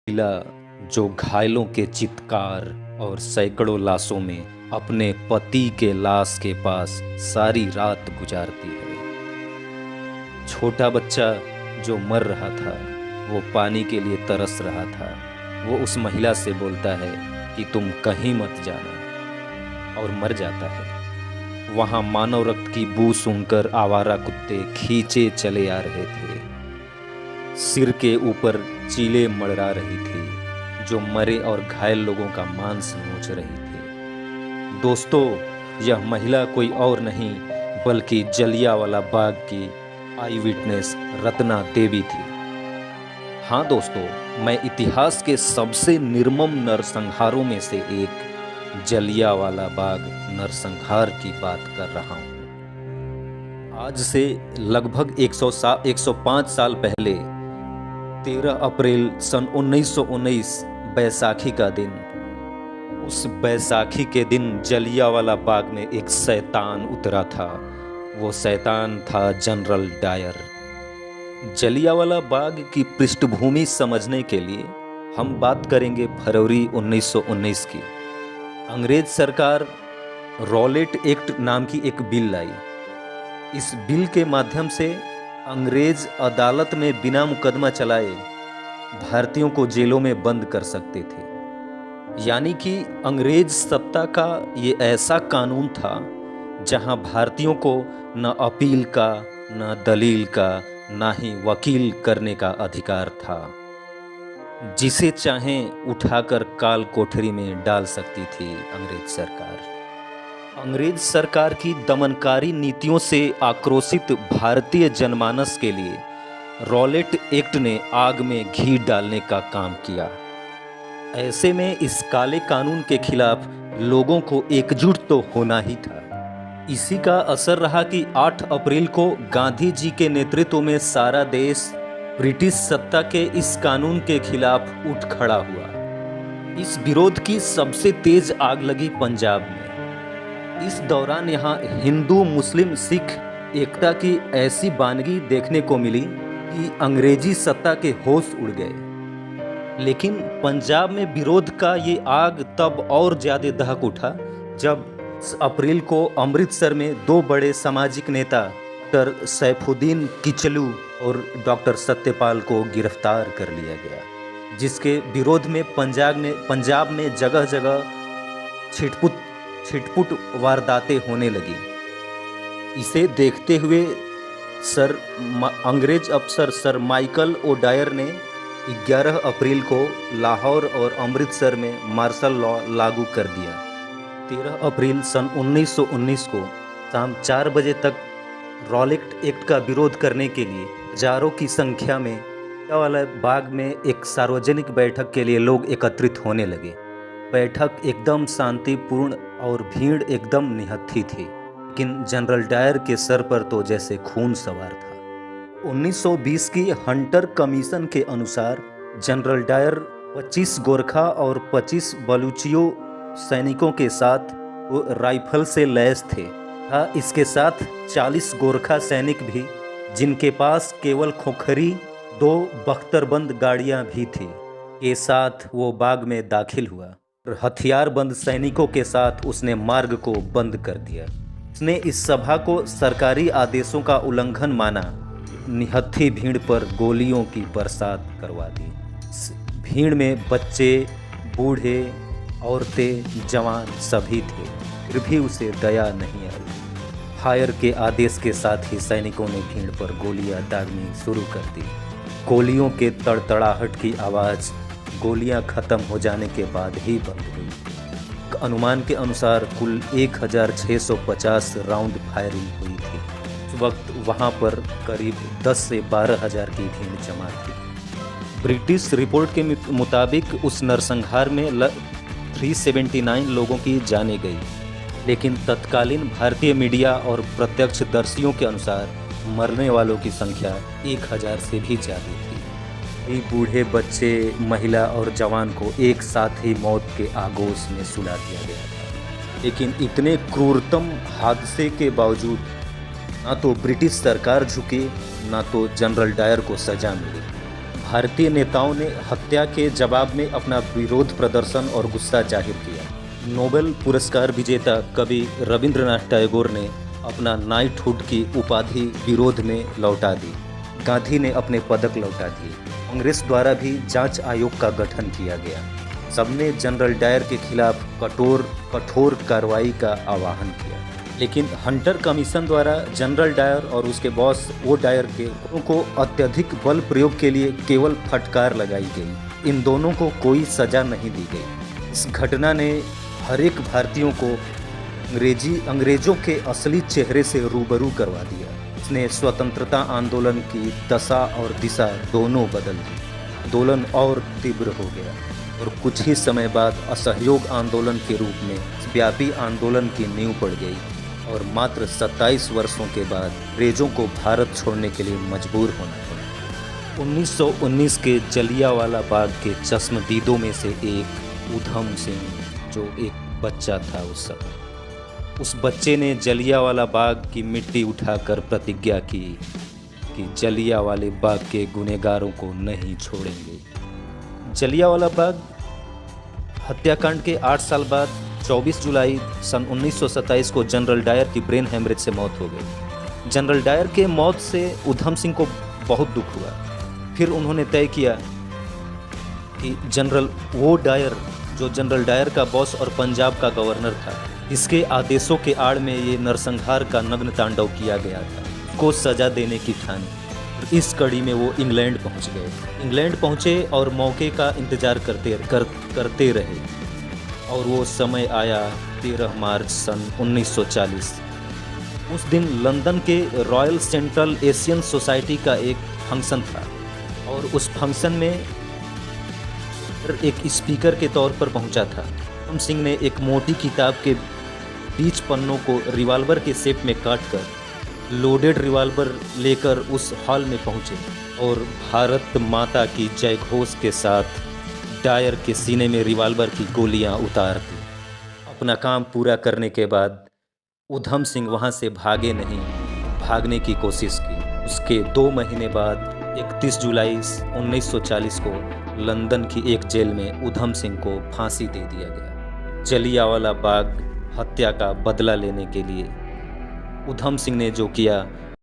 महिला जो घायलों के चित्कार और सैकड़ों लाशों में अपने पति के लाश के पास सारी रात गुजारती है। छोटा बच्चा जो मर रहा था, वो पानी के लिए तरस रहा था, वो उस महिला से बोलता है कि तुम कहीं मत जाना, और मर जाता है। वहाँ मानव रक्त की बू सूंघकर आवारा कुत्ते खींचे चले आ रहे थे। सिर के ऊपर चीलें मड़रा रही थी जो मरे और घायल लोगों का मांस नोच रही थी। दोस्तों, यह महिला कोई और नहीं बल्कि जलियांवाला बाग की आई विटनेस रत्ना देवी थी। हाँ दोस्तों, मैं इतिहास के सबसे निर्मम नरसंहारों में से एक जलियांवाला बाग नरसंहार की बात कर रहा हूँ। आज से लगभग 105 साल पहले 13 अप्रैल सन 1919 बैसाखी का दिन, उस बैसाखी के दिन जलियांवाला बाग में एक शैतान उतरा था। वो शैतान था जनरल डायर। जलियांवाला बाग की पृष्ठभूमि समझने के लिए हम बात करेंगे फरवरी 1919 की। अंग्रेज सरकार रॉलेट एक्ट नाम की एक बिल लाई। इस बिल के माध्यम से अंग्रेज अदालत में बिना मुकदमा चलाए भारतीयों को जेलों में बंद कर सकते थे। यानी कि अंग्रेज सत्ता का ये ऐसा कानून था जहां भारतीयों को न अपील का, न दलील का, न ही वकील करने का अधिकार था। जिसे चाहें उठाकर काल कोठरी में डाल सकती थी अंग्रेज सरकार। अंग्रेज सरकार की दमनकारी नीतियों से आक्रोशित भारतीय जनमानस के लिए रॉलेट एक्ट ने आग में घी डालने का काम किया। ऐसे में इस काले कानून के खिलाफ लोगों को एकजुट तो होना ही था। इसी का असर रहा कि 8 अप्रैल को गांधी जी के नेतृत्व में सारा देश ब्रिटिश सत्ता के इस कानून के खिलाफ उठ खड़ा हुआ। इस विरोध की सबसे तेज आग लगी पंजाब में। इस दौरान यहाँ हिंदू, मुस्लिम, सिख एकता की ऐसी बानगी देखने को मिली कि अंग्रेजी सत्ता के होश उड़ गए। लेकिन पंजाब में विरोध का ये आग तब और ज्यादा दहक उठा जब अप्रैल को अमृतसर में 2 बड़े सामाजिक नेता डॉक्टर सैफुद्दीन किचलू और डॉक्टर सत्यपाल को गिरफ्तार कर लिया गया, जिसके विरोध में पंजाब में जगह जगह छिटपुट वारदातें होने लगी। इसे देखते हुए अंग्रेज अफसर सर माइकल ओ डायर ने 11 अप्रैल को लाहौर और अमृतसर में मार्शल लॉ लागू कर दिया। 13 अप्रैल सन 1919 को शाम 4 बजे तक रॉलेट एक्ट का विरोध करने के लिए हजारों की संख्या में जलियांवाला बाग में एक सार्वजनिक बैठक के लिए लोग एकत्रित होने लगे। बैठक एकदम शांतिपूर्ण और भीड़ एकदम निहत्थी थी, लेकिन जनरल डायर के सर पर तो जैसे खून सवार था। 1920 की हंटर कमीशन के अनुसार जनरल डायर 25 गोरखा और 25 बलूचियों सैनिकों के साथ वो राइफल से लैस थे। इसके साथ 40 गोरखा सैनिक भी, जिनके पास केवल खोखरी 2 बख्तरबंद गाड़ियां भी थी, के साथ वो बाग में दाखिल हुआ और हथियारबंद सैनिकों के साथ उसने मार्ग को बंद कर दिया। उसने इस सभा को सरकारी आदेशों का उल्लंघन माना। निहत्थी भीड़ पर गोलियों की बरसात करवा दी। भीड़ में बच्चे, बूढ़े, औरतें, जवान सभी थे, फिर भी उसे दया नहीं आई। फायर के आदेश के साथ ही सैनिकों ने भीड़ पर गोलियां दागनी शुरू कर दी। गोलियों के तड़तड़ाहट की आवाज़ गोलियां खत्म हो जाने के बाद ही बंद हुई। अनुमान के अनुसार कुल 1650 राउंड फायरिंग हुई थी। उस वक्त वहां पर करीब 10 से 12 हज़ार की भीड़ जमा थी। ब्रिटिश रिपोर्ट के मुताबिक उस नरसंहार में 379 लोगों की जानें गई, लेकिन तत्कालीन भारतीय मीडिया और प्रत्यक्षदर्शियों के अनुसार मरने वालों की संख्या 1000 से भी ज़्यादा थी। कई बूढ़े, बच्चे, महिला और जवान को एक साथ ही मौत के आगोश में सुला दिया गया था। लेकिन इतने क्रूरतम हादसे के बावजूद ना तो ब्रिटिश सरकार झुकी, ना तो जनरल डायर को सजा मिली। भारतीय नेताओं ने हत्या के जवाब में अपना विरोध प्रदर्शन और गुस्सा जाहिर किया। नोबेल पुरस्कार विजेता कवि रविंद्रनाथ टैगोर ने अपना नाइटहुड की उपाधि विरोध में लौटा दी। गांधी ने अपने पदक लौटा दिए। कांग्रेस द्वारा भी जांच आयोग का गठन किया गया। सबने जनरल डायर के खिलाफ कठोर कार्रवाई का आह्वान किया, लेकिन हंटर कमीशन द्वारा जनरल डायर और उसके बॉस वो डायर को अत्यधिक बल प्रयोग के लिए केवल फटकार लगाई गई। इन दोनों को कोई सजा नहीं दी गई। इस घटना ने हर एक भारतीयों को अंग्रेजों के असली चेहरे से रूबरू करवा दिया। इसने स्वतंत्रता आंदोलन की दशा और दिशा दोनों बदल दी। आंदोलन और तीव्र हो गया और कुछ ही समय बाद असहयोग आंदोलन के रूप में व्यापी आंदोलन की नींव पड़ गई और मात्र 27 वर्षों के बाद अंग्रेजों को भारत छोड़ने के लिए मजबूर होना पड़ा। 1919 के जलियांवाला बाग के चश्मदीदों में से एक उधम सिंह, जो एक बच्चा था उस बच्चे ने जलियांवाला बाग की मिट्टी उठाकर प्रतिज्ञा की कि जलियांवाले बाग के गुनहगारों को नहीं छोड़ेंगे। जलियांवाला बाग हत्याकांड के 8 साल बाद 24 जुलाई सन 1927 को जनरल डायर की ब्रेन हेमरेज से मौत हो गई। जनरल डायर के मौत से उधम सिंह को बहुत दुख हुआ। फिर उन्होंने तय किया कि जनरल डायर का बॉस और पंजाब का गवर्नर था, इसके आदेशों के आड़ में ये नरसंहार का नग्न तांडव किया गया था, को सजा देने की ठानी। इस कड़ी में वो इंग्लैंड पहुंच गए। इंग्लैंड पहुंचे और मौके का इंतजार करते रहे और वो समय आया 13 मार्च सन 1940। उस दिन लंदन के रॉयल सेंट्रल एशियन सोसाइटी का एक फंक्शन था और उस फंक्शन में एक स्पीकर के तौर पर पहुंचा था। उधम सिंह ने एक मोटी किताब के 20 पन्नों को रिवॉल्वर के शेप में काटकर लोडेड रिवॉल्वर लेकर उस हॉल में पहुंचे और भारत माता की जय घोष के साथ डायर के सीने में रिवॉल्वर की गोलियां उतार दी। अपना काम पूरा करने के बाद उधम सिंह वहां से भागने की कोशिश की। उसके 2 महीने बाद 31 जुलाई 1940 को लंदन की एक जेल में उधम सिंह को फांसी दे दिया गया। जलियांवाला बाग हत्या का बदला लेने के लिए उधम सिंह ने जो किया